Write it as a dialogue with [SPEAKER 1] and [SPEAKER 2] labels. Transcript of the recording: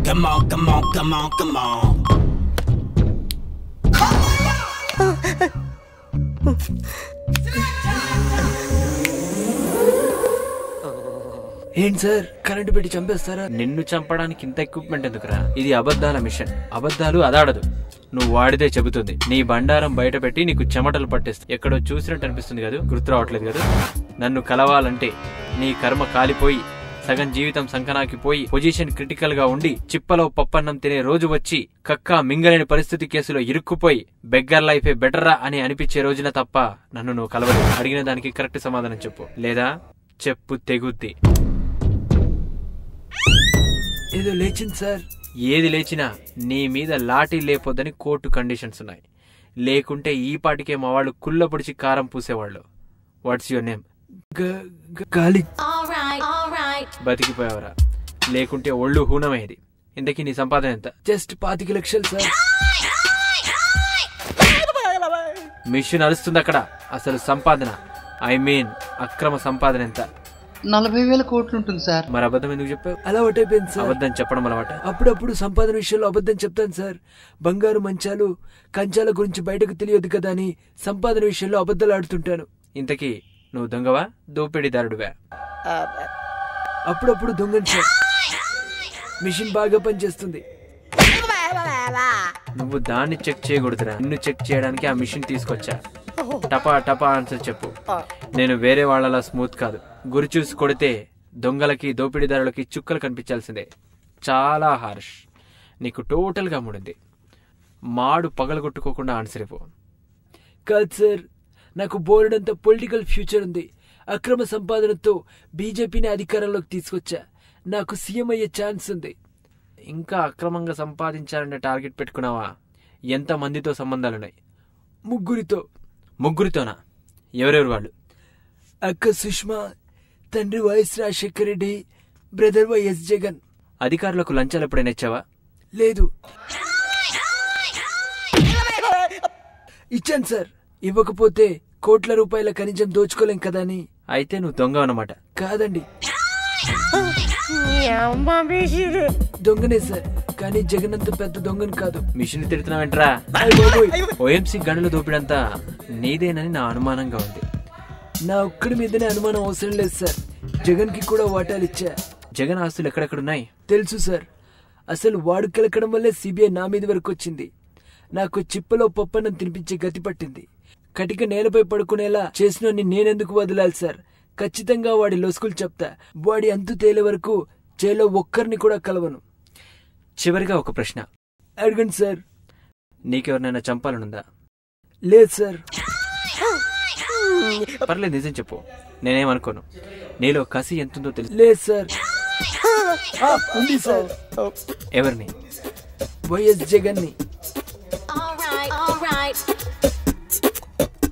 [SPEAKER 1] Come on, come on, come on, come on.
[SPEAKER 2] ఏంటి sir current పెట్టి చంపేస్తారా?
[SPEAKER 3] నిన్ను చంపడానికి ఇంత ఎక్విప్మెంట్ ఎందుకురా? ఇది అబద్ధాల మిషన్. అబద్ధాలు అదాడదు, నువ్వు వాడితే చెబుతుంది. నీ బండారం బయట పెట్టి నీకు చెమటలు పట్టేస్తుంది. ఎక్కడో చూసినట్టు అనిపిస్తుంది కదా, గుర్తు రావట్లేదు కదా? నన్ను కలవాలంటే నీ కర్మ కాలిపోయి సగం జీవితం సంకనాకిపోయి పొజిషన్ క్రిటికల్ గా ఉండి చిప్పలో పప్పన్నం తినే రోజు వచ్చి కక్క మింగలేని పరిస్థితి కేసులో ఇరుక్కుపోయి బెగ్గర్ లైఫే బెటరా అని అనిపించే రోజున తప్ప నన్ను నువ్వు కలవలేదు. అడిగిన దానికి కరెక్ట్ సమాధానం చెప్పు, లేదా చెప్పు తెగుద్ది.
[SPEAKER 2] ఏదో లేచింది సార్.
[SPEAKER 3] ఏది లేచినా నీ మీద లాఠీ లేపొద్దని కోర్టు కండిషన్స్ ఉన్నాయి. లేకుంటే ఈ పాటికే మా వాళ్ళు కుళ్ళ పొడిచి కారం పూసేవాళ్ళు. What's your name?
[SPEAKER 2] గాలి.
[SPEAKER 3] బతికిపోయావరా, లేకుంటే ఒళ్ళు హూనమయ్యేది. ఇంతకీ నీ సంపాదన ఎంత?
[SPEAKER 2] జస్ట్ 25 లక్షలు సార్.
[SPEAKER 3] మిషన్ అరుస్తుంది అక్కడ. అసలు సంపాదన, ఐ మీన్ అక్రమ సంపాదన ఎంత?
[SPEAKER 4] 40,000 కోట్లు ఉంటుంది సార్.
[SPEAKER 3] మరి అబద్ధం ఎందుకు చెప్పావు?
[SPEAKER 2] అలవాటు అయిపోయింది సార్.
[SPEAKER 3] అబద్ధం చెప్పడం అలవాట?
[SPEAKER 2] అప్పుడప్పుడు సంపాదన విషయంలో అబద్ధం చెప్తాను సార్. బంగారు మంచాలు కంచాల గురించి బయటకు తెలియదు కదా అని సంపాదన విషయంలో అబద్ధాలు ఆడుతుంటాను.
[SPEAKER 3] ఇంతకీ నువ్వు దొంగవా దోపిడీదారుడువా?
[SPEAKER 2] అప్పుడప్పుడు దొంగని సార్. మిషన్ బాగా పనిచేస్తుంది.
[SPEAKER 3] నువ్వు దాన్ని చెక్ చేయకూడదురా, నిన్ను చెక్ చేయడానికి ఆ మిషన్ తీసుకొచ్చా. టపా టపా ఆన్సర్ చెప్పు. నేను వేరే వాళ్ళలా స్మూత్ కాదు. గురి చూసి కొడితే దొంగలకి దోపిడీదారులకి చుక్కలు కనిపించాల్సిందే. చాలా హార్ష్. నీకు టోటల్ గా ముడింది. మాడు పగలగొట్టుకోకుండా ఆన్సర్ ఇవ్వు.
[SPEAKER 2] కాదు సార్, నాకు బోర్డంత పొలిటికల్ ఫ్యూచర్ ఉంది. అక్రమ సంపాదనతో బీజేపీని అధికారంలోకి తీసుకొచ్చా. నాకు సీఎం అయ్యే ఛాన్స్ ఉంది.
[SPEAKER 3] ఇంకా అక్రమంగా సంపాదించాలనే టార్గెట్ పెట్టుకున్నావా? ఎంత మందితో సంబంధాలున్నాయి?
[SPEAKER 2] 3
[SPEAKER 3] ముగ్గురితోనా? ఎవరెవరు వాళ్ళు?
[SPEAKER 2] అక్క సుష్మా, తండ్రి YS Rajasekhara Reddy, brother YS Jagan.
[SPEAKER 3] అధికారులకు లంచాలు ఎప్పుడైనా ఇచ్చావా?
[SPEAKER 2] లేదు. ఇచ్చాను సార్. ఇవ్వకపోతే కోట్ల రూపాయల ఖనిజం దోచుకోలేం కదా అని.
[SPEAKER 3] అయితే నువ్వు దొంగ అన్నమాట?
[SPEAKER 2] కాదండి, దొంగనే సార్. కానీ జగన్ అంత పెద్ద దొంగని కాదు.
[SPEAKER 3] మిషన్ తిడుతున్నావేంట్రా? ఓఎంసీ గనుల దోపిడంతా నీదేనని నా అనుమానంగా ఉంది.
[SPEAKER 2] నా ఒక్కడి మీదనే అనుమానం అవసరం లేదు సార్. జగన్ కి కూడా వాటాలు ఇచ్చా.
[SPEAKER 3] జగన్ ఆస్తులు ఎక్కడెక్కడున్నాయి?
[SPEAKER 2] తెలుసు సార్. అసలు వాడు కెలకడం వల్లే సిబిఐ నా మీద వరకు వచ్చింది. నాకు చిప్పలో పప్పన్నం తినిపించే గతి పట్టింది. కటిక నేలపై పడుకునేలా చేసిన నేనెందుకు వదలాలి సార్? ఖచ్చితంగా వాడి లొసుకులు చెప్తా. వాడి అంతు తేలే వరకు జైల్లో ఒక్కరిని కూడా కలవను.
[SPEAKER 3] చివరిగా ఒక ప్రశ్న
[SPEAKER 2] అడగండి సార్.
[SPEAKER 3] నీకెవరినైనా చంపాలనుందా?
[SPEAKER 2] లేదు సార్.
[SPEAKER 3] పర్లేదు, నిజం చెప్పు, నేనేమనుకోను. నీలో కసి ఎంతుందో తెలుసు?
[SPEAKER 2] లేదు సార్. ఉంది సార్.
[SPEAKER 3] ఎవరిని?
[SPEAKER 2] వైఎస్ జగన్ ని.